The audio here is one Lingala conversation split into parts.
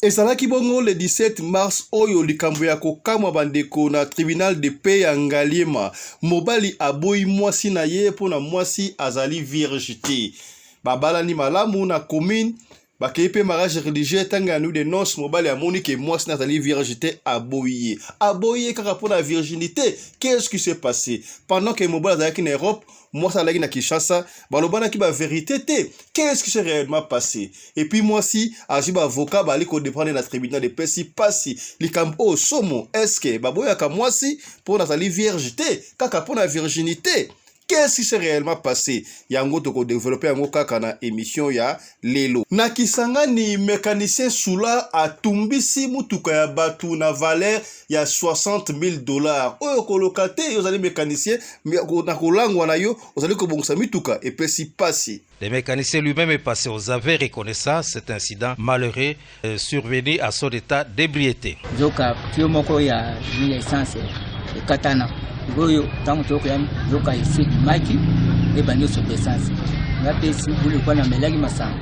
ezalaki bongo le 17 mars oyo likambo ya kokamwa bandeko na tribunal de paix ya Ngaliema. Mobali aboyi mwasi na ye pona mwasi azali vierge te. Babalani malamu na commune bakei pe mariage religieux tanga ya nuit de noces mobali amoni ke mwasi nazali vierge te aboyi. Aboyi kaka pona virginité. Qu'est-ce qui s'est passé? Pendant que mobali azalaki na Europe, mwasi azalaki na Kinshasa, balobana ki ba vérité te. Qu'est-ce qui s'est réellement passé? Et puis mwasi aji ba avocat bali ko dépendre na tribunal de paix si pasi likambo somo est-ce que baboya ka mwasi pona azali vierge te kaka pona virginité? Qu'est-ce qui s'est réellement passé? Yango toko développer yango kaka na émission ya lelo. Na Kisangani mécanicien Soula a tumbisi mutuka ya batu na valeur ya $60,000. Oyo kolokate yo zali mécanicien na kolangwa na yo ozali ko bongsa mituka et pesi pasi. Le mécanicien lui-même est passé aux aveux reconnaissant cet incident malheureux survenu à son état d'ébriété. Joka moko ya essence katana. Goyo tangu toko ya zoka isi maki e banyo so essence ngape si bulu kwa na melagi masanga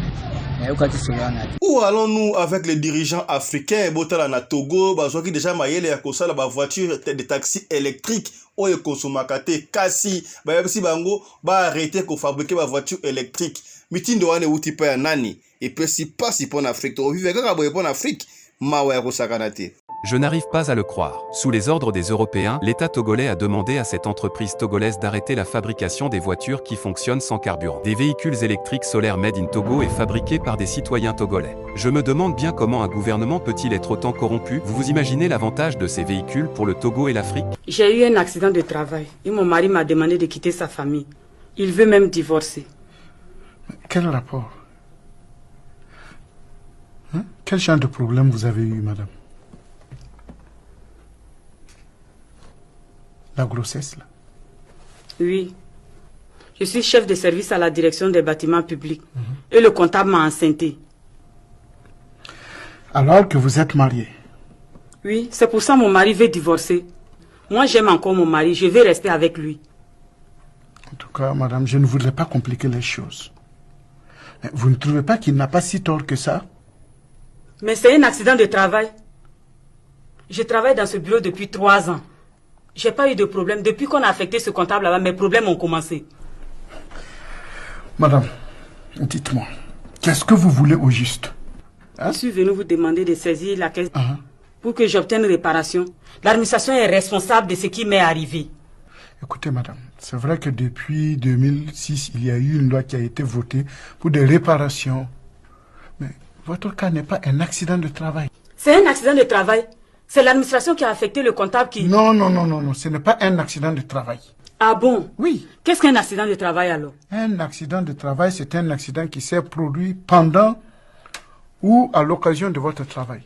na yokati solanga. Où allons-nous avec les dirigeants africains botala na Togo bazwaki déjà mayele ya kosala ba voiture de taxi électrique oyo konsomaka te kasi bayebisi bango ba arrêter ko fabriquer ba voiture électrique mitindo wane uti pa ya nani et puis si pas si pour Afrique to vivre kaka boye pour Afrique mawa ya kosakana te. Je n'arrive pas à le croire. Sous les ordres des Européens, l'État togolais a demandé à cette entreprise togolaise d'arrêter la fabrication des voitures qui fonctionnent sans carburant. Des véhicules électriques solaires made in Togo et fabriqués par des citoyens togolais. Je me demande bien comment un gouvernement peut-il être autant corrompu. Vous vous imaginez l'avantage de ces véhicules pour le Togo et l'Afrique? J'ai eu un accident de travail et mon mari m'a demandé de quitter sa famille. Il veut même divorcer. Quel rapport? Quel genre de problème vous avez eu, madame? La grossesse, là? Oui. Je suis chef de service à la direction des bâtiments publics. Et le comptable m'a enceinté. Alors que vous êtes marié? Oui, c'est pour ça que mon mari veut divorcer. Moi, j'aime encore mon mari. Je vais rester avec lui. En tout cas, madame, je ne voudrais pas compliquer les choses. Vous ne trouvez pas qu'il n'a pas si tort que ça? Mais c'est un accident de travail. Je travaille dans ce bureau depuis 3 ans. J'ai pas eu de problème. Depuis qu'on a affecté ce comptable là-bas, mes problèmes ont commencé. Madame, dites-moi, qu'est-ce que vous voulez au juste? Je suis venu vous demander de saisir la caisse pour que j'obtienne réparation. L'administration est responsable de ce qui m'est arrivé. Écoutez, madame, c'est vrai que depuis 2006, il y a eu une loi qui a été votée pour des réparations. Mais votre cas n'est pas un accident de travail. C'est un accident de travail. C'est l'administration qui a affecté le comptable qui... Non, ce n'est pas un accident de travail. Ah bon? Oui. Qu'est-ce qu'un accident de travail alors? Un accident de travail, c'est un accident qui s'est produit pendant ou à l'occasion de votre travail.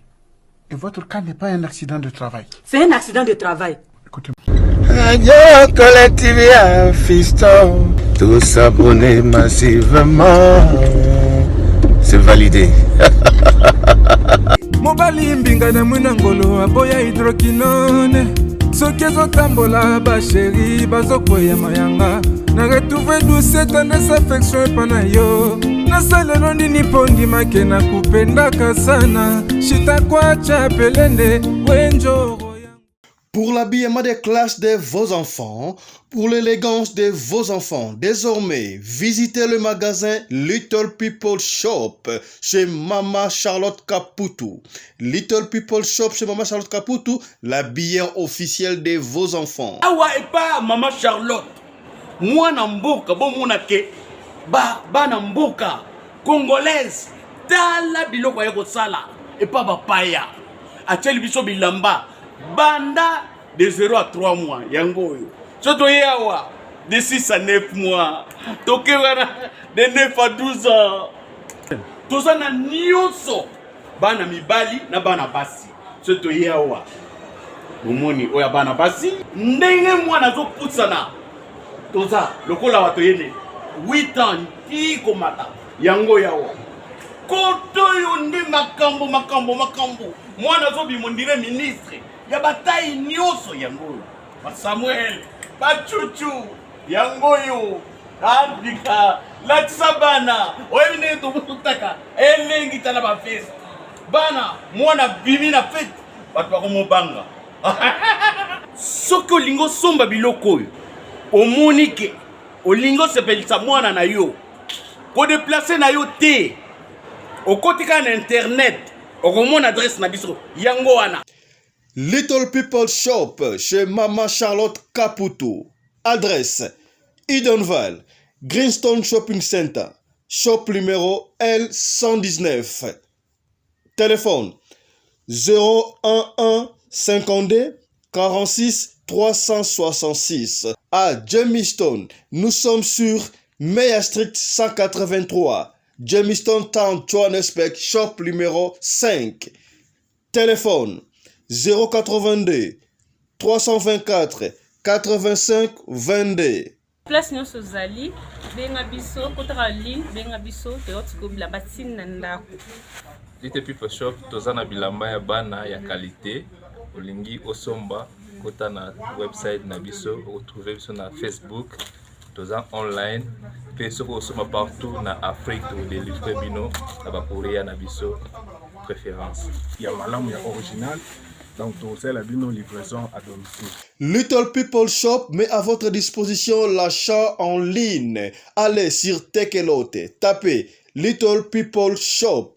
Et votre cas n'est pas un accident de travail. C'est un accident de travail. Écoutez-moi. Radio Collectivia Fiston, tous abonnés massivement. C'est validé. Mobali mbinga na munangolo aboya hydroquinone soki ezotambola basheri bazokwea mayanga na retrouve douce tendresse affection epana yo nasalelo nini mpo ndimake na kupendaka sana shitakwacha pelende wenjoro. Pour l'habillement des classes de vos enfants, pour l'élégance de vos enfants, désormais, visitez le magasin Little People Shop chez Mama Charlotte Caputo. Little People Shop chez Mama Charlotte Caputo, l'habillement officiel de vos enfants. Awa et pas Mama Charlotte. Moi namboka bon monake ba namboka congolaise tala biloko ya kosala et pas bapaya. Acheli biso bilamba. Banda de 0 à 3 mois, yangoyo. Soto yawa de 6 à 9 mois. Tokewana de 9 à 12 ans. Toza na nyoso. Bana mibali na bana basi. Soto yawa. Bomoni oya bana basi. Ndenge mwana zo putsana. Toza lokola wato yene 8 ans ti komata. Yango yawa. Koto yonde makambo. Mwana zo bimondire ministre. Ya bataille nyoso yango ba Samuel ba Chuchu yango yo Afrika la tsabana oyine to mutaka elengi tala ba fest bana mwana bimi na fete bato bakomobanga soki olingo somba biloko oyo omoni ke olingo sepelisa mwana na yo kodeplace na yo te okotika na internet okomona adresse na biso yango wana. Little People Shop chez Maman Charlotte Caputo. Adresse Edenval, Greenstone Shopping Center, shop numéro L119. Téléphone 011 52 46 366. À Jamestown, nous sommes sur Meyer Street 183. Jamestown Town, Johannesburg, shop numéro 5. Téléphone 082 324 85 22. Place nyonso zali benga biso kotaka ligne benga biso te bilamba tina ndako. Little People Shop tozana bilamba ya bana ya qualité olingi osomba kota na website na biso retrouver biso na Facebook toza online pe soko osomba partout na Afrique to délivrer bino na ba Korea na biso préférence ya malamu ya original. Donc, c'est la livraison à domicile. Little People Shop met à votre disposition l'achat en ligne. Allez sur Tekelote, tapez Little People Shop.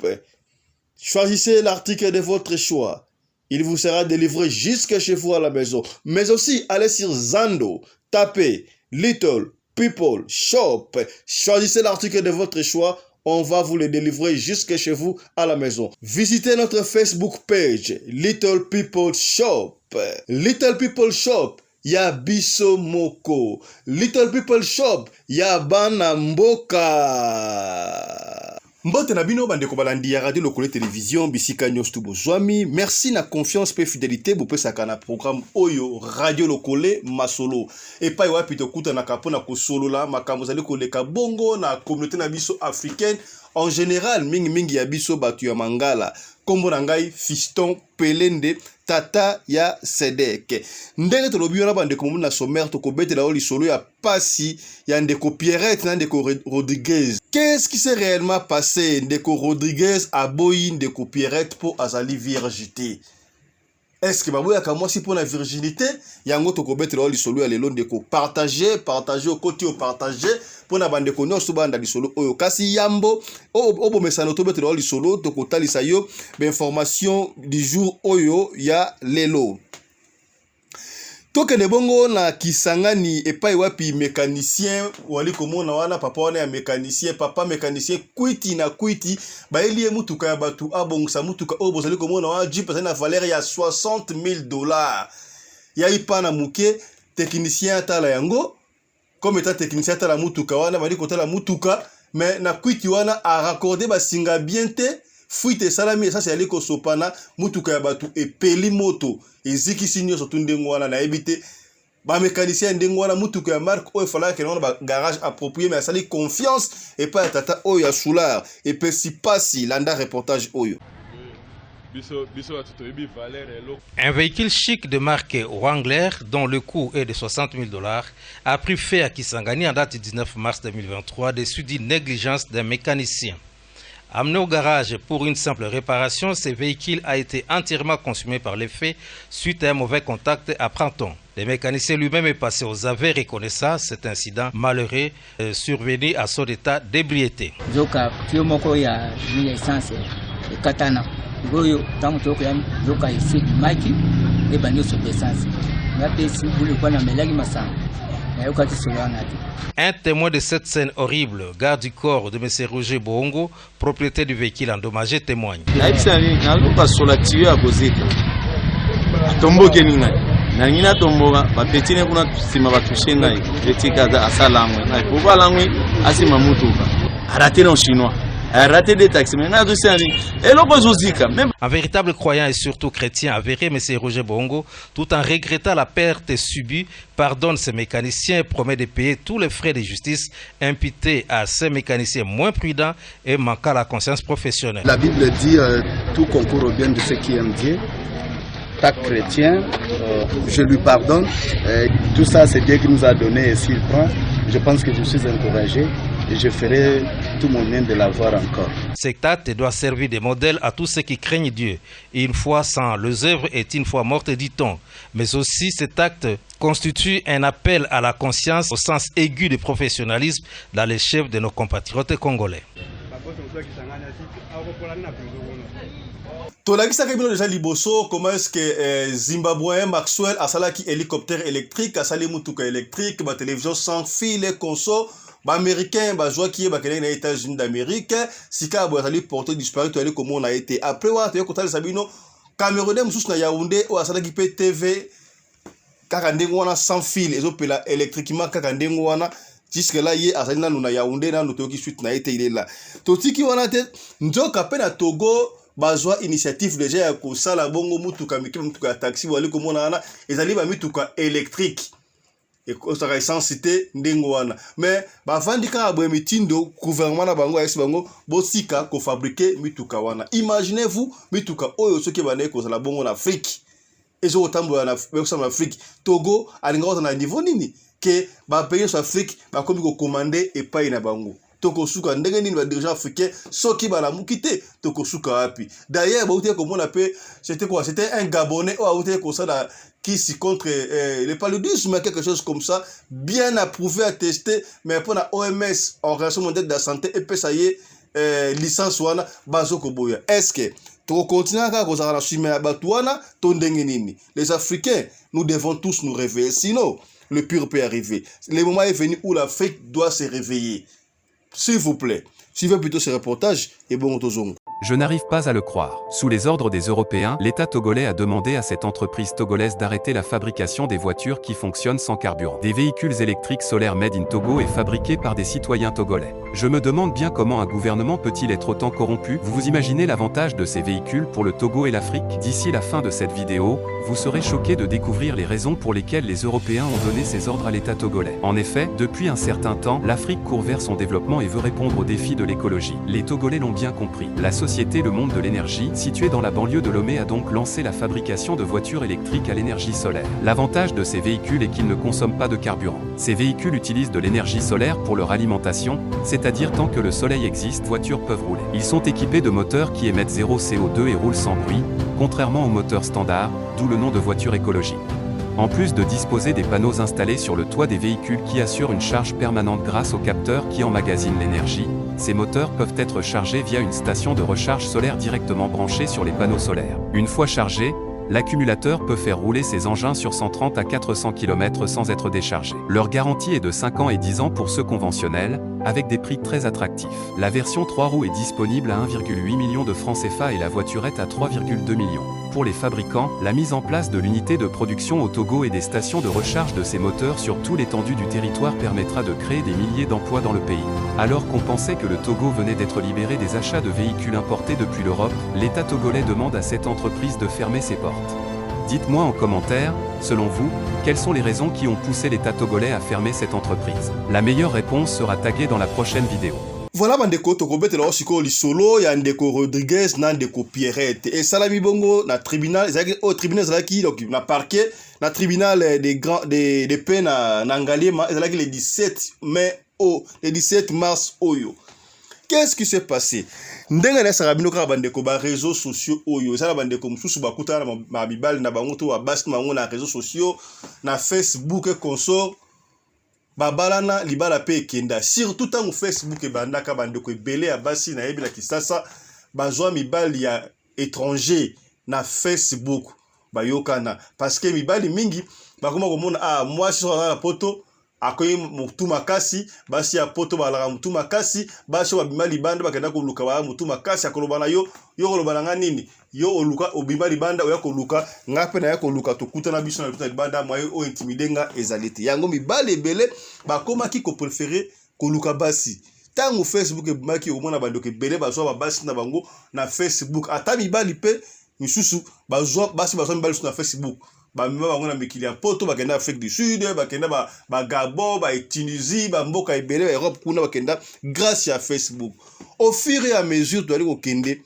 Choisissez l'article de votre choix. Il vous sera délivré jusque chez vous à la maison. Mais aussi, allez sur Zando, tapez Little People Shop. Choisissez l'article de votre choix. On va vous le délivrer jusque chez vous à la maison. Visitez notre Facebook page, Little People Shop. Little People Shop, ya biso moko. Little People Shop, ya bana mboka. Mbote na bino bandeko balandi ya radio lokole télévision bisika nyos tu bozwami. Merci na confiance pe fidélité bo pesaka na programme oyo radio lokole masolo. Et pa wapi to kuta na kapona ko solo la makambo zali koleka bongo na communauté na biso africaine en général mingi ya biso batu ya mangala. Kombo na ngai Fiston Pelende tata ya Sedek. Ndenge tolobi na bandeko na sommaire to kobetela oli solo ya pasi ya ndeko Pierrette na ndeko Rodriguez. Qu'est-ce qui s'est réellement passé? Ndeko Rodriguez a boyi ndeko Pierrette po azali virginité. Est-ce que baboya ka moi si pour la virginité yango to kobetela oli solo ya lelo ndeko partager au côté au partager pour na bandeko nyonso banda li solo oyo kasi yambo obo mesano to betela oli solo to kotalisa yo be information du jour oyo ya lelo. Toke de bongo na Kisangani epai wapi mécanicien wali komona wana papa wana ya mécanicien papa mécanicien kwiti na kwiti ba elie mutuka ya batu abongsa mutuka obo zali komona wa jeep na valeur ya $60,000 ya ipana muke technicien atala yango comme étant technicien atala mutuka wana bali kotala mutuka mais na kwiti wana a raccorder ba singa bien te fuite salami ça c'est ali ko sopana mutuka ya batu epeli moto eziki sinyo sotu ndengo wana na ebite ba mécanicien ndengo wana mutuka ya marque o fala ke na ba garage approprié mais sali confiance et pas tata oyo ya soulard et pe si pasi landa reportage oyo. Un véhicule chic de marque Wrangler dont le coût est de $60,000 a pris feu à Kisangani en date du 19 mars 2023 des suites d'une négligence d'un mécanicien. Amené au garage pour une simple réparation, ce véhicule a été entièrement consumé par les faits suite à un mauvais contact à Printemps. Le mécanicien lui-même est passé aux aveux reconnaissant cet incident malheureux survenu à son état d'ébriété. Un témoin de cette scène horrible, garde du corps de M. Roger Bongo, propriétaire du véhicule endommagé, témoigne. Un véritable croyant et surtout chrétien avéré, M. Roger Bongo, tout en regrettant la perte subie, pardonne ses mécaniciens et promet de payer tous les frais de justice imputés à ces mécaniciens moins prudents et manquant la conscience professionnelle. La Bible dit tout concourt au bien de ceux qui aiment Dieu. Chaque chrétien, je lui pardonne. Tout ça, c'est Dieu qui nous a donné et s'il prend, je pense que je suis encouragé et je ferai tout mon bien de l'avoir encore. Cet acte doit servir de modèle à tous ceux qui craignent Dieu. Une foi sans les œuvres est une foi morte, dit-on. Mais aussi cet acte constitue un appel à la conscience au sens aigu du professionnalisme dans les chefs de nos compatriotes congolais. tolakisaka bino déjà liboso comment est-ce que Zimbabwean Maxwell asalaki hélicoptère électrique asali mutuka électrique ba télévision sans fil conso ba américain ba joie qui est ba kene na États-Unis d'Amérique sika bo asali porté disparu to aller comment on a été après wa to ko tali sabino Camerounais mususu na Yaoundé o asalaki PTV kaka ndengo wana sans fil ezopela électriquement kaka ndengo wana jusque là yé asali na na Yaoundé na no toki suite na été il est là totiki wana te nzoka pe na Togo bazwa initiative déjà ya kosala bongo mutuka mike mutuka taxi wali komona ana ezali ba mituka électrique et kosaka essence ndengo wana mais bavandika abwe mitindo gouvernement na bango ayesi bango bosika ko fabriquer mituka wana imaginez-vous mituka oyo soki banaye kozala bongo na Afrique ezo otambola na Afrique Togo alinga na niveau nini ke ba pays sur Afrique ba komi ko commander epai na bango tokosuka ndenge nini ba dirigeants africains soki bala mukite tokosuka wapi d'ailleurs ba uté comme on appelle c'était quoi c'était un Gabonais ou uté comme ça qui s'y contre le paludisme quelque chose comme ça bien approuvé attesté mais pour la OMS Organisation mondiale de la santé et puis ça y est licence wana bazoko boya est-ce que to continuer à causer la chimie à batouana to ndenge nini les Africains nous devons tous nous réveiller sinon le pire peut arriver le moment est venu où l'Afrique doit se réveiller. S'il vous plaît, suivez plutôt ce reportage et bon retour. Je n'arrive pas à le croire. Sous les ordres des Européens, l'État togolais a demandé à cette entreprise togolaise d'arrêter la fabrication des voitures qui fonctionnent sans carburant. Des véhicules électriques solaires made in Togo et fabriqués par des citoyens togolais. Je me demande bien comment un gouvernement peut-il être autant corrompu. Vous vous imaginez l'avantage de ces véhicules pour le Togo et l'Afrique? D'ici la fin de cette vidéo, vous serez choqués de découvrir les raisons pour lesquelles les Européens ont donné ces ordres à l'État togolais. En effet, depuis un certain temps, l'Afrique court vers son développement et veut répondre aux défis de l'écologie. Les Togolais l'ont bien compris. La société Le Monde de l'énergie, située dans la banlieue de Lomé, a donc lancé la fabrication de voitures électriques à l'énergie solaire. L'avantage de ces véhicules est qu'ils ne consomment pas de carburant. Ces véhicules utilisent de l'énergie solaire pour leur alimentation, c'est-à-dire tant que le soleil existe, voitures peuvent rouler. Ils sont équipés de moteurs qui émettent 0 CO2 et roulent sans bruit, contrairement aux moteurs standards, d'où le nom de voiture écologique. En plus de disposer des panneaux installés sur le toit des véhicules qui assurent une charge permanente grâce aux capteurs qui emmagasinent l'énergie, ces moteurs peuvent être chargés via une station de recharge solaire directement branchée sur les panneaux solaires. Une fois chargé, l'accumulateur peut faire rouler ses engins sur 130 à 400 km sans être déchargé. Leur garantie est de 5 ans et 10 ans pour ceux conventionnels, avec des prix très attractifs. La version 3 roues est disponible à 1,8 million de francs CFA et la voiturette à 3,2 millions. Pour les fabricants, la mise en place de l'unité de production au Togo et des stations de recharge de ces moteurs sur tout l'étendue du territoire permettra de créer des milliers d'emplois dans le pays. Alors qu'on pensait que le Togo venait d'être libéré des achats de véhicules importés depuis l'Europe, l'État togolais demande à cette entreprise de fermer ses portes. Dites-moi en commentaire, selon vous, quelles sont les raisons qui ont poussé l'État togolais à fermer cette entreprise? La meilleure réponse sera taguée dans la prochaine vidéo. Voilà bandeko tokobetela osiko lisolo ya ndeko Rodriguez na ndeko Pierrette et salami bongo na tribunal ezaki au tribunal ezalaki donc na parquet na tribunal des peines na Ngaliema ezalaki le 17 mai le 17 mars oyo. Qu'est-ce qui s'est passé? Ndenge na sarabino ka bandeko ba réseaux sociaux oyo ezala bandeko mususu bakutana na bibali na bango to ba basi na bango na réseaux sociaux na Facebook et consort babalana libala pe kenda surtout tango Facebook bandaka bandeko ebele ya basi na yebila kisasa bazwa mibali ya étranger na Facebook bayokana parce que mibali mingi bakoma komona moi sur la poto akoyi mutu makasi basi ya poto balaka mutu makasi basi babima libanda bakenda koluka ba mutu makasi akoloba na yo koloba nga nini yo oluka obima libanda oya koluka ngape na ya koluka tokuta na biso na luta libanda moyo o intimidenga ezalite yango mibali ebele bakoma ki ko préférer koluka basi tango Facebook ebimaki omona bandoke ebele bazwa basi na bango na Facebook ata mibali pe misusu bazwa basi mibali na Facebook bamima bango na mikili ya poto bakenda Afrique du Sud bakenda ba Gabon ba Tunisie ba mboka ebele ba Europe kuna bakenda grâce à Facebook au fur et à mesure to ali ko kende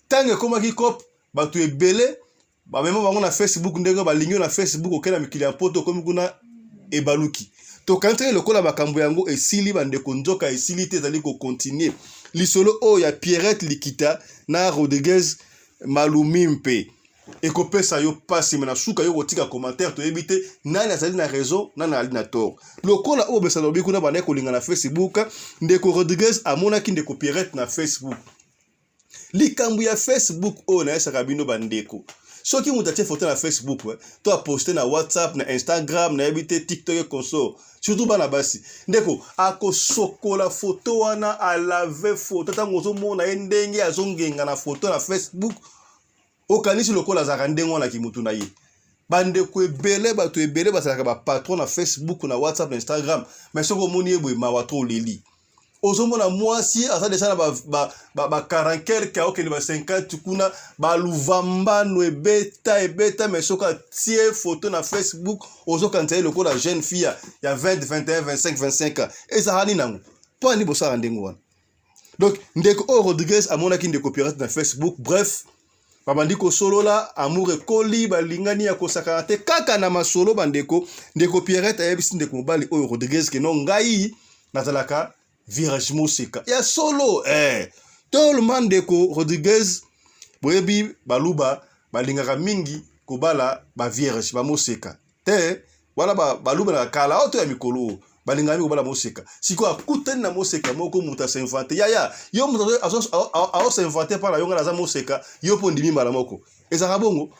tangue komaki kop batu ebele bamema bango na Facebook ndenge balingio na Facebook okena mikili ya poto komi kuna ebaluki tokantre lokola makambo yango esili bandeko nzoka esili te ezali kocontinue lisolo oyo ya Pierrette Likita na Rodriguez Malumi mpe ekopesa yo pasi mena suka yo kotika commentaire toyebi te nani azali na raison nani ali na tort lokola oyo besa lobi kuna bana kolinga na Facebook ndeko Rodriguez amonaki ndeko Pierrette na Facebook likambu ya Facebook oyo na esaka bino bandeko soki mutatie photo na Facebook to a poster na WhatsApp na Instagram na yebi te TikTok et consort surtout bana basi ndeko ako sokola photo wana alave photo tango ozomona endenge azongenga na photo na Facebook okanisi lokola zaka ndengo na kimutu na ye bandeko ebele bato ebele basalaka ba patron na Facebook na WhatsApp na Instagram mais soko moni eboye mawato leli ozomona mwasi asa desana ba 40 quelque okende ba 50 kuna ba luvamba no ebeta mais soka tie photo na Facebook ozokanza lokola jeune fille ya 20 21 25 25 ans eza hani nango po ni bosa ndengo wana donc ndeko Rodriguez amona ki ndeko Pierrette na Facebook bref babandiko solo la amour ekoli balingani ya kosakana te kaka na masolo bandeko ndeko Pierrette ayebisi ndeko mobali oyo Rodriguez ke no ngai nazalaka virage moseka ya solo tout le monde ndeko Rodriguez boyebi baluba balingaka mingi kobala ba vierge ba moseka te wala baluba na kala oto ya mikolo balingami kobala moseka siko akutani na moseka moko muta se inventer ya yo muta azo se inventer par la yonga na za moseka yo po ndimi mala moko ezaka bongo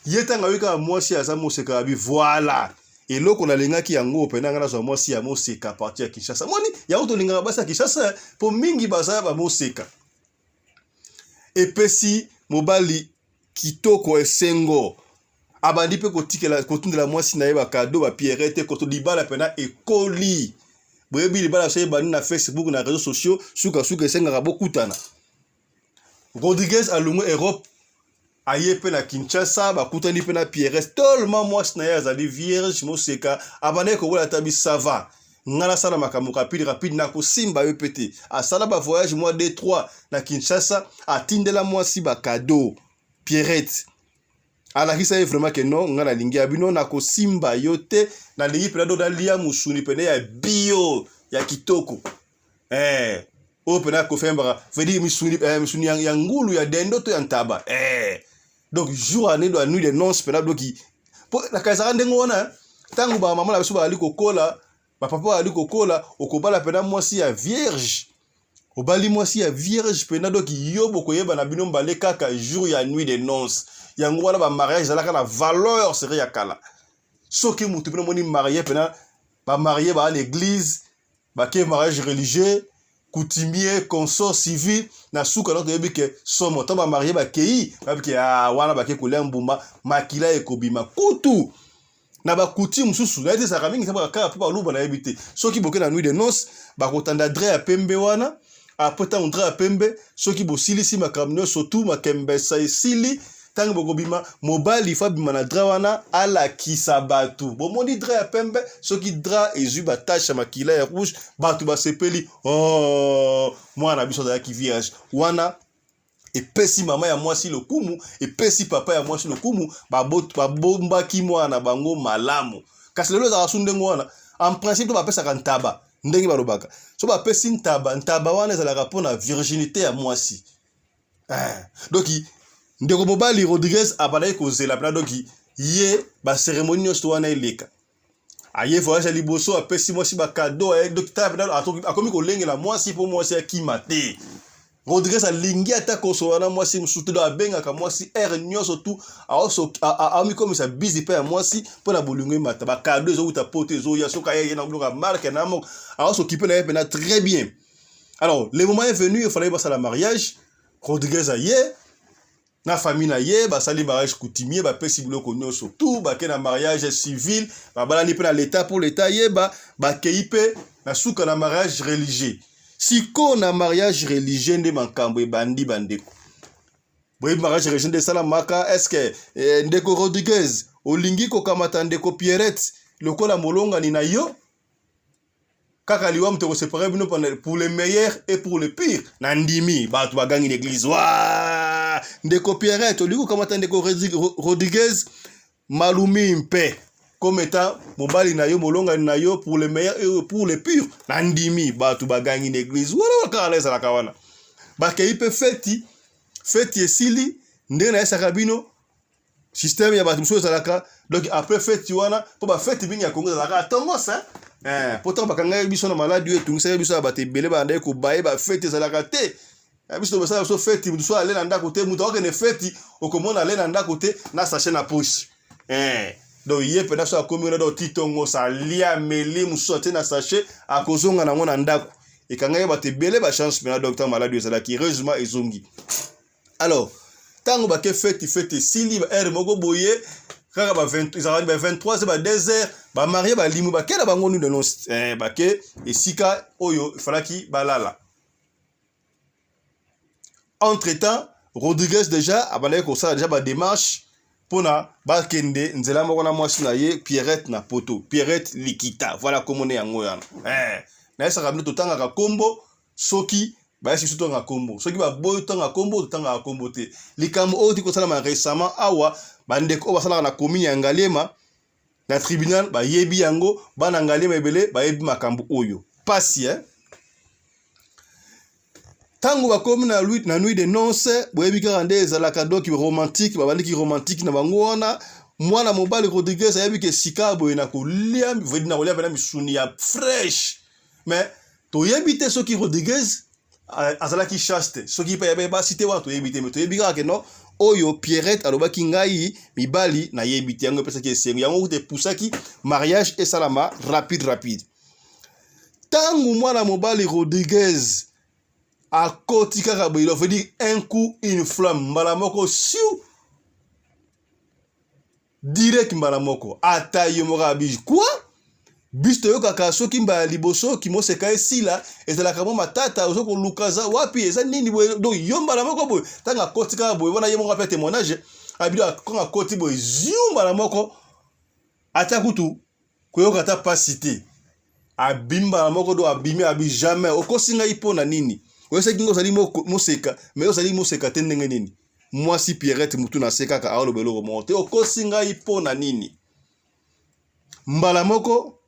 yetanga wika mwasi aza moseka bi voilà eloko na lingaki yango pena ngana zo mwasi ya moseka parti ya Kinshasa moni ya auto lingaka basa Kinshasa po mingi baza ba moseka epesi mobali kitoko esengo abandi pe kotikela kotundela mwasi na ye ba cadeau ba Pierrette koto libala pena ekoli boyebi libala sey bani na Facebook na réseaux sociaux suka esenga bokutana Rodriguez alungu Europe aye pe na Kinshasa bakutani pe na Pierrette tellement mwasi na ye azali vierge moseka abane ko wala tabi sava ngala sala makambo rapide na ko simba yo pete asala ba voyage mois de 3 na Kinshasa atindela mwasi ba cadeau Pierrette ala kisa vraiment que non ngala lingi abino na ko simba yote na lingi pe do dalia musuni pene ya bio ya kitoko o pena ko fembara vedi musuni ya ngulu ya dendo to ya ntaba donc jour année de nuit de noces pena doki po la kaisa ndengo wana tangu ba mama na biso ba ali kokola ba papa ali kokola okobala pena mwasi ya vierge obali mwasi ya vierge pena doki yobo koyeba na bino mbale kaka jour ya nuit de noces yango wana ba mariage alaka na valeur serait ya kala soki mutu pena moni marié pena ba marié ba à l'église ba ke mariage religieux coutumier consort civil na suka donc yebi ke somo to ba marié ba kei ba ke wana ba ke kolia mbumba makila ekobima kutu na ba coutume susu na ete saka mingi sabaka kaka pa luba na yebite soki boke na nuit de noces ba kotanda dre ya pembe wana apota on dre ya pembe soki bosilisi makamno surtout makembe sa esili tango bokobima mobali fa bima na dra wana ala kisabatu bomoni dra ya pembe soki dra ezuba tache makila ya rouge batu basepeli mwana biso da ki vierge wana epesi mama ya mwasi lokumu epesi papa ya mwasi lokumu babomba ki mwana bango malamu kasi lelo za kasundengo wana en principe ba pesa kantaba ndenge balobaka so ba pesi ntaba wana za la rapport na virginité ya mwasi donc ndeko mobali Rodriguez abalaye kozela pena doki ye ba cérémonie nyonso wana eleka aye voyage liboso apesi mwasi ba cadeau docteur pena akomi kolengela mwasi po mwasi akima te Rodriguez alingi ata kosola mwasi msutu do abenga ka mwasi nyonso tu aomi komisa busy pe ya mwasi pona bolungo mata ba cadeau zo uta pote zo ya soka ye na bloka marque na mo s'occuper na ye pena très bien. Alors le moment est venu, il fallait passer la mariage. Rodriguez aye na famille na ye ba sali mariage coutumier ba pesi biloko nyonso tout ba ke na mariage civil ba balani pe na l'état pour l'état ye ba keipe na suka na mariage religieux siko na mariage religieux nde makambo e bandi bandeko boye mariage religieux de salamaka est-ce que ndeko Rodriguez olingi ko kamata ndeko Pierrette lokola molonga ni na yo kaka liwa mtoko séparer bino pour le meilleur et pour le pire na ndimi ba tu bagangi l'église wa ndeko Pierrette olingi ko kamata ndeko Rodriguez Malumi mpe comme étant mobali na yo molonga na yo pour le meilleur et pour le pur nandimi batu bagangi l'église wala kala za la kawana ba ke ipe feti esili ndenge na esa kabino système ya batu mso zalaka donc après feti wana po ba feti bingi ya Congo zalaka tongosa pourtant bakanga biso na maladi yo tungisa biso ba tebele ba ndeko baye ba feti zalaka te biso to so feti muso ale na ndako te muto okene feti okomona ale na ndako te na sachet na poche donc yé pena so akomi na do titongo sa lia meli muso te na sachet akozonga na ngona ndako ekanga ye ba tebele ba chance pena docteur maladi yo zalaki heureusement ezongi alors tango ba ke feti sili ba ere moko boye kaka ba 23 ba 2 heures ba marié ba limu ba kela bango nu de non ba ke esika oyo falaki balala. Entre-temps, Rodriguez déjà abandonné comme ça déjà ba démarche pour na ba kende nzela moko na mwasi na ye Pierrette na poto Pierrette Likita voilà comme on est en ngoyana na esa kamino totanga ka kombo soki ba esi soto nga kombo soki ba boyo tanga kombo totanga ka kombo te likambo oti ko sala ma récemment awa bande ko basala na commune ya Ngaliema na tribunal ba yebi yango bana Ngaliema ebele ba yebi makambo oyo pasi tango bakomi na nuit de noces boyebi kaka nde ezalaka donc romantique babandiki romantique na bango wana mwana mobali Rodriguez ayebi ke sika boye na kolia vedi na kolia bana misuni ya fresh mais toyebi te soki Rodriguez azalaki chaste soki pa yabe ba cité wana toyebi te mais toyebi kaka ke no oyo Pierrette alobaki ngai mibali na yebi te yango pesaki esengo yango te pusaki mariage et salama rapide tango mwana mobali Rodriguez a koti kaka boye il veut dire un coup une flamme mbala moko siu direct mbala moko ataye moka biji quoi bisto yo kaka soki mbala liboso ki moseka esila ezalaka mo matata ozoko lukaza wapi eza nini boye donc yo mbala moko boye tanga koti kaka boye wana ye moko apete témoignage abidi akonga koti boye ziu mbala moko ata kutu koyoka ta pasité abimba moko do abimi abi jamais okosinga ipona nini wese kingo sali moseka mais osali moseka te ndenge nini mwasi Pierrette mutu na seka ka alo belo remonte okosinga ipona nini mbala moko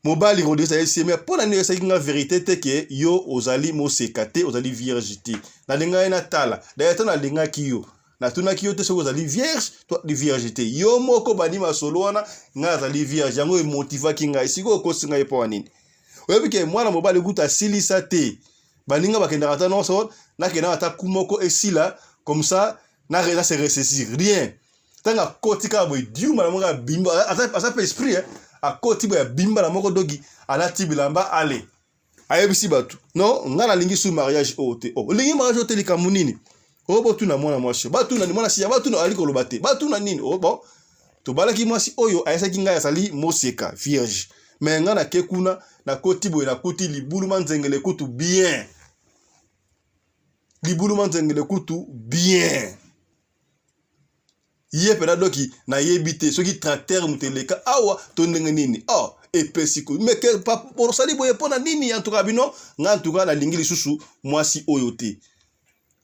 mobali Rodriguez ayesime pona nini esa kinga vérité te ke yo ozali moseka te ozali vierge te na linga ina tala d'ailleurs na linga kiyo na tuna kiyo te so ozali vierge toi di vierge te yo moko bani masolo wana nga azali vierge yango e motiva kinga isiko okosinga ipona nini oyebi ke mwana mobali kuta silisa te baninga bakenda kata non so na kena ata kumoko esila comme ça na rela se ressaisir rien tanga kotika boy diu mala moka bimba asa pe esprit a koti boy bimba la moko dogi ala tibilamba ale ayebisi batu non ngana lingi su mariage ote lingi mariage ote likamunini botu na mwana mwasi batu na mwana siya batu na aliko lobate batu na nini bon to balaki mwasi oyo ayesa kinga ya sali moseka vierge mais ngana kekuna na koti boye na koti libulu manzengele kutu bien libulu manzengele kutu bien ye pena doki na yebite soki tracteur muteleka awa to ndenge nini epesiko mais que pa sali boye pona nini en tout cas bino nga en tout cas na lingi lisusu mwasi oyo te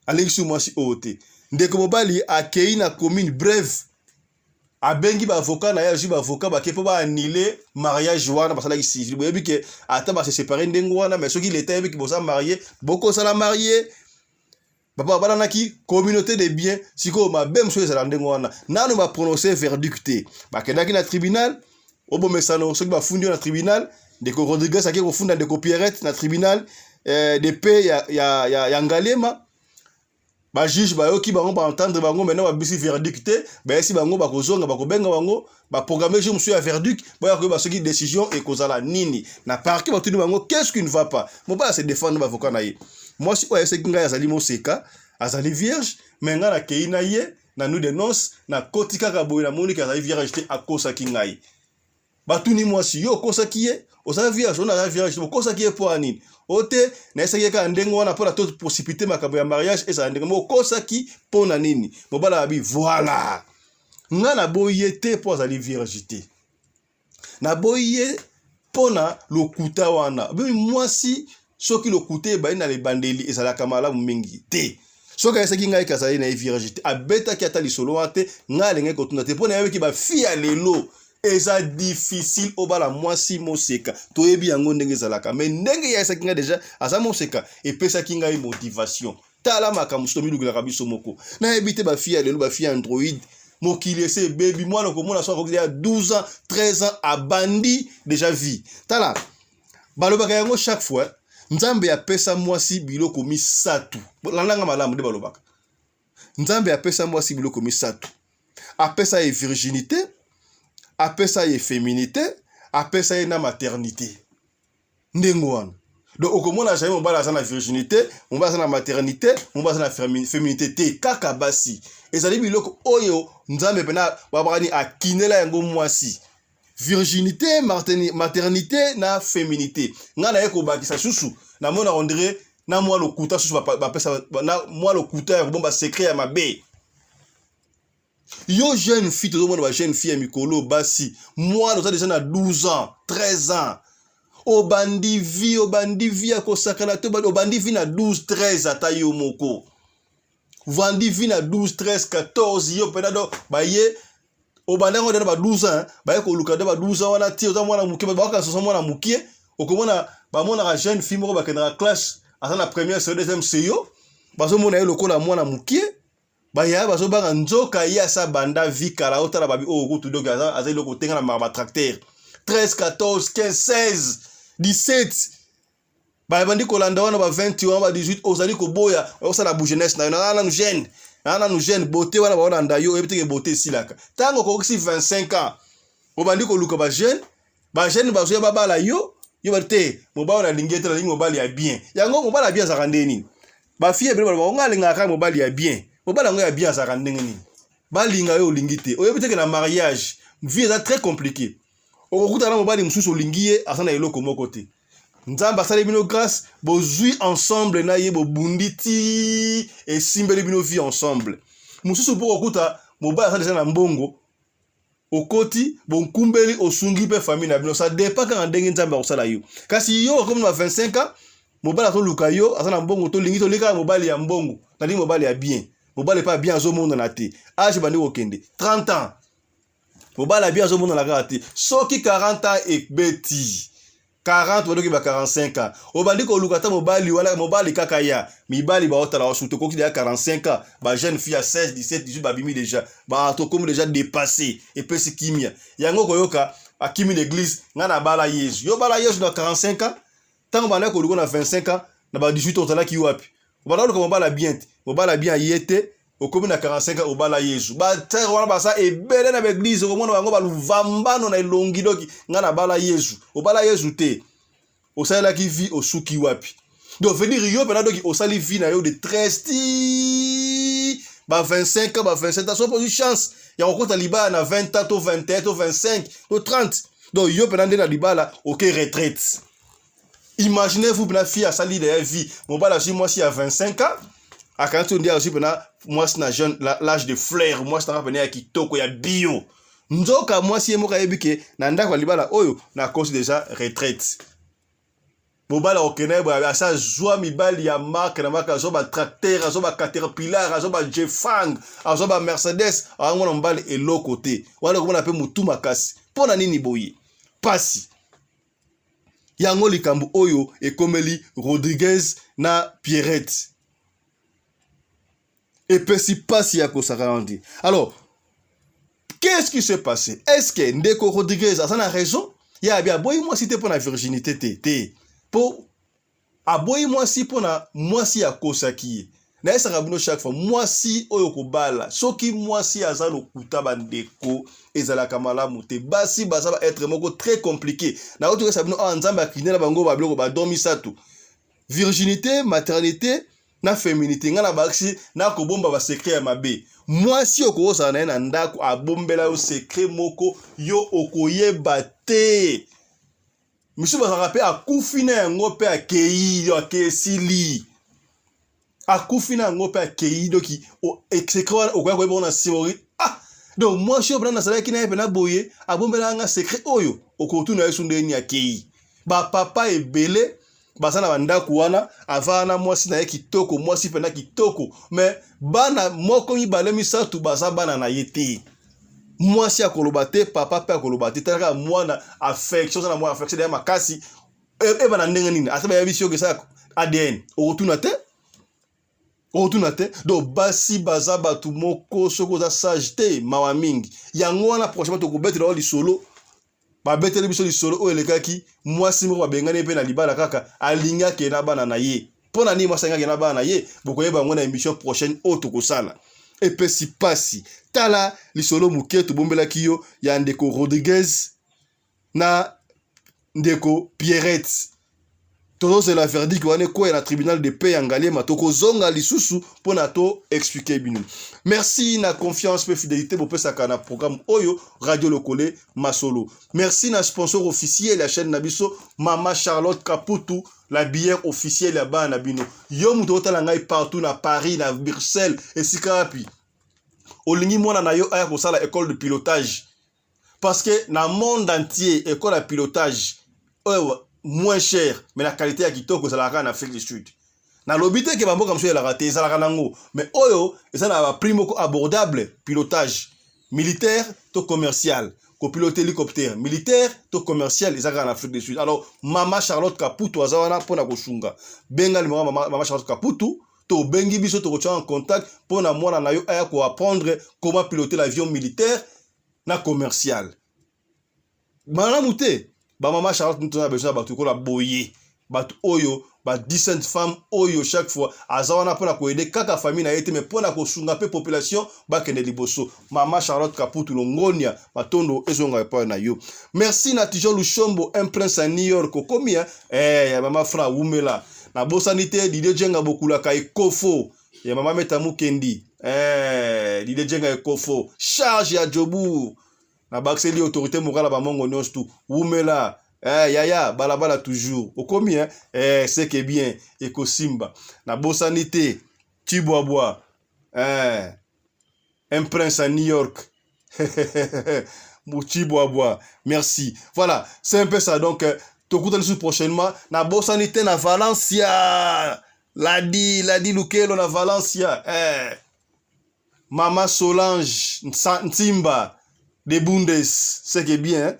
alingi mwasi oyo te ndeko mobali akei na commune brève abengi ba avocat na yaji ba avocat ba kepo ba annuler mariage wana basala ki civil boyebi ke ata ba se séparer ndengo wana mais soki l'état yebi ki boza marié boko sala marié papa bana naki communauté de biens siko ma bem so ezala ndengo wana nanu ba prononcer verdict te ba kendaki na tribunal obo mesano soki ba fundi na tribunal de ko Rodriguez akiko ko funda de ko Pierrette na tribunal de paix ya Ngaliema ba juge ba yoki bango ba entendre bango maintenant ba bisi verdict te ba esi bango ba kozonga ba kobenga bango ba programmer jour monsieur ya verdict ba ko ba soki décision et kozala nini na parquet ba tuni bango qu'est-ce qui ne va pas mo ba se défendre ba avocat na ye moi si oya ese kinga azali moseka azali vierge mais nga na keina ye na nuit de noces na kotika ka boye na monika azali vierge te akosa kingai ba tuni moi si yo kosa kiye ozali vierge on a vierge kosa kiye po anini ote na esaki ka ndengo wana pour la toute possibilité makabo ya mariage esa ndengo mo kosa ki pona nini mobala abi voilà nga na boye te po azali vierge te na boye pona lokuta wana bi mwasi soki lokuta ba ina le bandeli esa la kamala mingi te soki esaki nga ikazali na vierge te abeta ki ata lisolo ate nga lenge kotuna te pona yabe ki ba fia lelo eza difficile obala mwasi moseka toyebi yango ndenge ezalaka mais ndenge ya esakinga déjà aza moseka epesaki ngai motivation tala makambo tomilukelaka biso moko nayebi te bafille ya lelo bafille android mokili ese baby mwana komona so akoki ya 12 ans 13 ans abandi déjà vie tala balobaka yango chaque fois nzambe apesa mwasi biloko misatu landanga malamu nde balobaka nzambe apesa mwasi biloko misatu apesa ye virginité apesa ye féminité apesa ye na maternité ndengo wana donc okomona jamais mobala aza na virginité mobala aza na maternité mobala aza na féminité te kaka basi ezali biloko oyo nzambe pena babakani akinela yango mwasi virginité maternité na féminité nga na ye kobakisa susu na mona on dirait na mwa lokuta susu bapesa na mwa lokuta ya kobomba secret ya mabe yo jeune fille tozomona ba jeune fille ya mikolo basi mwana oza déjà na 12 ans 13 ans obandi vie ya kosakana te obandi vie na 12 13 ata yo moko vandi vie na 12 13 14 yo pena do baye obanda ngo ba 12 ans baye ko luka de ba 12 ans wana ti oza mwana mukie ba ka soso mwana mukie okomona ba mona ka jeune fille moko ba kendra classe ata na première série deuxième série bazo mona ye lokola mwana mukie baya bazo banga nzoka ya sa banda vie kala otala babi o kutu doga aza loko tenga na ma tracteur 13 14 15 16 17 ba bandi kolanda wana ba 21 ba 18 ozali ko boya osala bu jeunesse na nu jeune beauté wana ba olanda yo ebiteke beauté silaka tango ko 25 ans obandi ko luka ba jeune bazo ya babala yo ba te mobala na lingete na lingo mobali ya bien yango mobala ya bien za kandeni ba fille bele ba ngalinga ka mobali ya bien mobala ngo ya bien za kandeni ni balinga yo lingite oyebiteke na mariage vie est très compliqué okuta na mobali mususu lingiye asana eloko moko te nzamba sale bino grâce bozui ensemble na ye bobunditi et simbeli bino vie ensemble mususu pour okuta mobali asana na mbongo okoti bonkumbeli osungi pe famille na bino ça dépend quand ndenge nzamba osala yo kasi yo comme na 25 ans mobali to luka yo asana mbongo to lingi to lika mobali ya mbongo na li mobali ya bien mobali pas bien zo monde na te age bandi okende 30 ans mobali bien zo monde na kati soki 40 ans et beti 40 bodoki ba 45 ans obandi ko lukata mobali wala mobali kaka ya mibali ba otala osuto ko ya 45 ans ba jeune fille à 16 17 18 ba bimi déjà ba to comme déjà dépassé et puis c'est kimia yango koyoka akimi l'église ngana bala Yesu yo bala Yesu na 45 ans tango bana ko lukona 25 ans na ba 18 otala ki wapi obala ko mobala bien yete okomi na 45 ans obala Yesu ba terre wana basa ebele na l'église ko mona bango ba luvambano na elongi doki ngana bala Yesu obala Yesu te osala ki vie osuki wapi donc venir yo pena doki osali vie na yo de 13 ba 25 ans ba 27 ans so pour une chance ya okota libala na 20 ans to 21 to 25 to 30 donc yo pena ndena libala OK retraite imaginez-vous pena fille a sali de vie mobala si moi si à 25 ans à quand on dit aussi pena moi c'est na jeune l'âge de fleur moi c'est na pena ya kitoko ya bio nzoka moi si emoka yebike na ndako libala oyo na cause déjà retraite mobala okene ba asa joa mibali ya marque na marque azoba tracteur azoba caterpillar azoba jefang azoba mercedes angona mbali eloko te wala komona pe mutu makasi pona nini boye pasi yango likambo oyo ekomeli Rodriguez na Pierrette et pesi pasi ya kosakandi. Alors qu'est-ce qui s'est passé? Est-ce que Ndeko Rodriguez a sa raison? Ya bien boy moi si te pour la virginité te pour aboyi moi si pour na moi si ya kosaki na esa rabino chaque fois moi si oyo kobala soki moi si azalo kuta bandeko ezala kamala muté basi basa ba être moko très compliqué na oto sabino nzamba kinela bango ba bloko ba domisatu virginité maternité na féminité ngana baksi na kobomba ba secret ya mabe moi si okoza na ndako abombela yo secret moko yo okoyeba te monsieur ba rappel akufina yango pe akei yo akesili akufina yango pe akei doki o secret okoya ko bona simori donc moi je prends na sala kina pe na boye abombela nga secret oyo okotuna yesu ndeni akei ba papa ebele basana bandako wana avana mwasi na ye kitoko mwasi pena kitoko mais bana moko mibale misatu baza bana na yete moi si akoloba te papa pe akoloba te talaka mwana affection ça na moi affection ya makasi e bana ndenge nini asaba ya bisio ke ça ADN otuna te donc basi baza batu moko soko za sage te mawa mingi yango wana prochainement to kobetela oli solo ba beteli biso li solo o elekaki mwasi moko babengani pe na libala kaka alinga ke na bana na ye pona ni mwasi ngaki na bana na ye bokoyeba ngona émission prochaine o to kosala et pesi pasi tala li solo muketu bombela kiyo ya ndeko Rodriguez na ndeko Pierrette. Todo c'est la verdict wane ko na tribunal de paix angalé matoko zonga lisusu pona to expliquer binu. Merci na confiance pe fidélité bo pesa kana programme Oyo Radio Lokole Masolo. Merci na sponsor officiel la chaîne Nabiso Mama Charlotte Kaputu la bière officielle ya ba na bino. Yo muto otala ngai partout na Paris na Bruxelles et sikapi. Olingi mona na yo aya ko sala école de pilotage. Parce que na monde entier école de pilotage moins cher mais la qualité ya kitoko ça en Afrique du Sud na lobité ke bamboka mso la raté ça la nango mais oyo ça na prix moko abordable pilotage militaire to commercial ko piloter hélicoptère militaire to commercial ça en Afrique du Sud. Alors Mama Charlotte Kaputu azawana pona ko shunga benga le Mama Charlotte Kaputu to bengi biso to ko en contact pona mwana na yo aya ko apprendre comment piloter l'avion militaire na commercial maramute ba Mama Charlotte nous a besoin batu ko la boyer batu oyo ba 17 femmes oyo chaque fois azawana pona ko aider kaka famille na yete mais pona ko sunga pe population ba kende liboso Mama Charlotte Kaputu longonia matondo ezonga pa na yo. Merci na Tijon Lushombo un prince à New York komia ya Mama Fra Wumela na bosanité Didier Jenga bokula kai kofo ya Mama Metamu Kendi Didier Jenga kofo charge ya Jobu na baxeli autorité morale ba mongo nyos tout Wumela yaya balabala toujours okomi c'est que bien ekosimba na bosanité Tibwabwa un prince à New York Tibwabwa merci. Voilà, c'est un peu ça donc tokutani sur prochainement na bosanité na Valencia ladi Lukelo na Valencia Mama Solange Ntimba des Bundes, c'est que bien,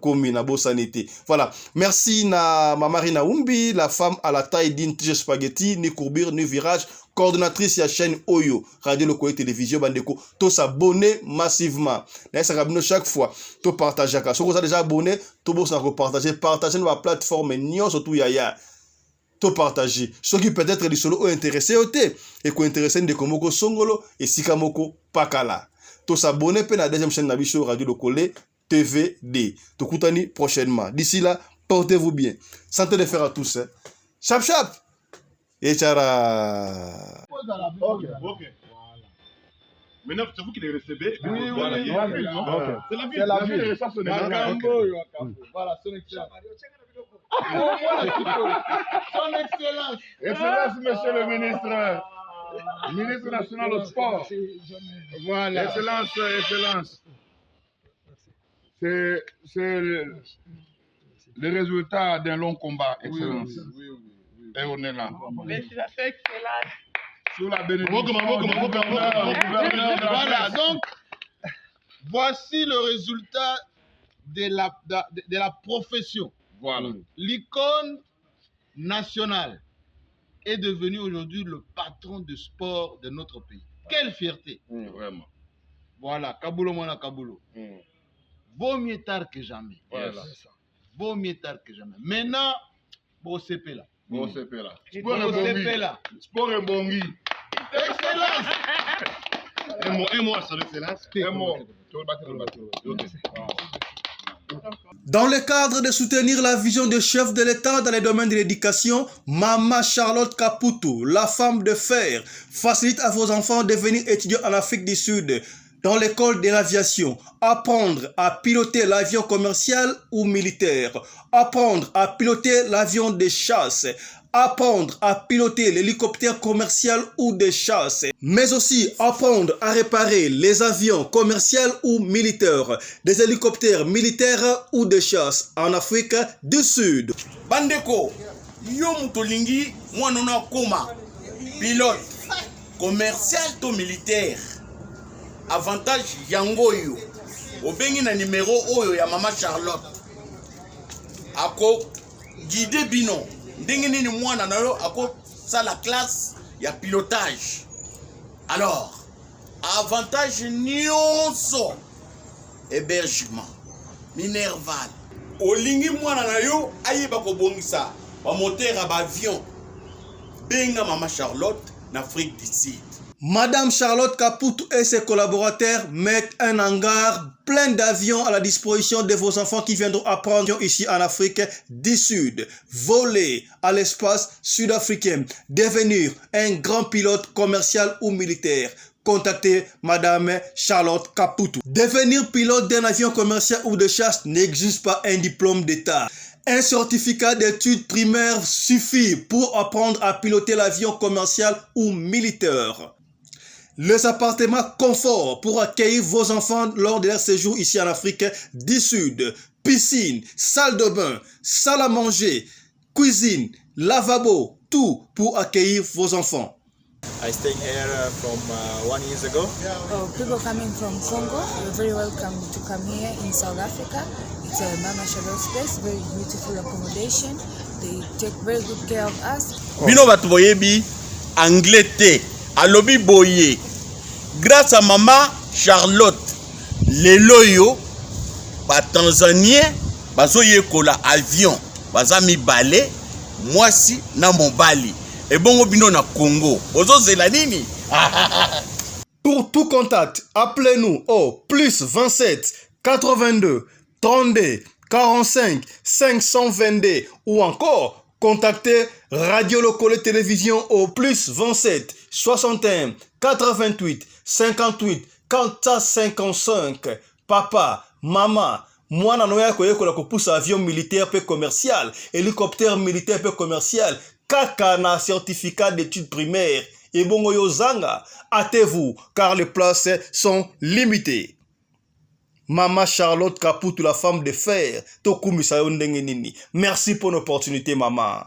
comme na bosanité. Voilà. Merci na Mamarina Umbi, la femme à la taille d'une tige spaghetti, ni courbure, ni virage, coordonnatrice de la chaîne Oyo, Radio Lokole Télévision, Bandeko. Tous s'abonner massivement. Là, ça rabino chaque fois. Tout partager. Si vous êtes déjà abonné, tout le monde partager. Partager ma plateforme, nion surtout yaya. Tout partager. Ceux qui peut-être les solo intéressés au thé, et qui intéressés de Komoko Songolo et Sikamoko Pakala. To s'abonner à la deuxième chaîne Nabiso Radio Lokole TVD. To koutani prochainement. D'ici là, portez-vous bien. Santé de fer à tous. Chap chap. Et tchara. Ok. Maintenant, c'est vous qui les recevez. Oui. C'est la vie. Voilà, son excellence. Son excellence. Excellence, monsieur le ministre. Ministre national au sport. Voilà. Excellence. C'est le résultat d'un long combat, Excellence. Oui. Et on est là. Mais c'est excellence. Sous la bénédiction. Voilà, donc, voici le résultat de la profession. Voilà. L'icône nationale est devenu aujourd'hui le patron de sport de notre pays. Quelle fierté! Vraiment. Voilà, Kabulo Mona Kabulo. Vaut mieux tard que jamais. Voilà. Vaut mieux tard que jamais. Maintenant, bon CP là. Sport et bongi. Excellence! Un mot, son excellence. Un mot. Dans le cadre de soutenir la vision du chef de l'État dans les domaines de l'éducation, Mama Charlotte Kaputu, la femme de fer, facilite à vos enfants de devenir étudiants en Afrique du Sud dans l'école de l'aviation, apprendre à piloter l'avion commercial ou militaire, apprendre à piloter l'avion de chasse, apprendre à piloter l'hélicoptère commercial ou de chasse, mais aussi apprendre à réparer les avions commerciaux ou militaires, des hélicoptères militaires ou de chasse en Afrique du Sud. Bandeko, yo mutolingi mwanona koma pilote commercial to militaire. Avantage yangoyo obengi na numéro oyo ya mama Charlotte ako guide bino ndenge nini mwana na yo ako sala classe ya pilotage. Alors avantage nyonso hébergement minerval olingi mwana na yo ayeba kobongisa ba moteur ya ba avion benga mama Charlotte na Afrique du Sud. Madame Charlotte Caputo et ses collaborateurs mettent un hangar plein d'avions à la disposition de vos enfants qui viendront apprendre ici en Afrique du Sud, voler à l'espace sud-africain, devenir un grand pilote commercial ou militaire. Contactez Madame Charlotte Caputo. Devenir pilote d'un avion commercial ou de chasse n'exige pas un diplôme d'État. Un certificat d'études primaires suffit pour apprendre à piloter l'avion commercial ou militaire. Les appartements confort pour accueillir vos enfants lors de leur séjour ici en Afrique du Sud. Piscine, salle de bain, salle à manger, cuisine, lavabo, tout pour accueillir vos enfants. I stayed here from 1 year ago. Oh, people coming from Congo, you're very welcome to come here in South Africa. It's a Mama Charlotte space, very beautiful accommodation. They take very good care of us. Bino batu boyebi anglais te, alobi boye. Grâce à Mama Charlotte, lelo yo ba Tanzanien bazoye kola avion, bazami balé, mwasi na mobali. Et bon bino na Congo. Ozo zelanini. Pour tout contact, appelez-nous au plus 27 82 32 45 522 ou encore contactez Radio Lokole Télévision au plus 27 61 88 58 455. Papa, maman, mwana noya koyekola kopusa avion militaire pe commercial, hélicoptère militaire pe commercial, kaka na certificat d'études primaires. Et bongo yozanga, hâtez-vous car les places sont limitées. Mama Charlotte Caputo, la femme de fer, tokumisa yo ndenge nini. Merci pour l'opportunité, maman.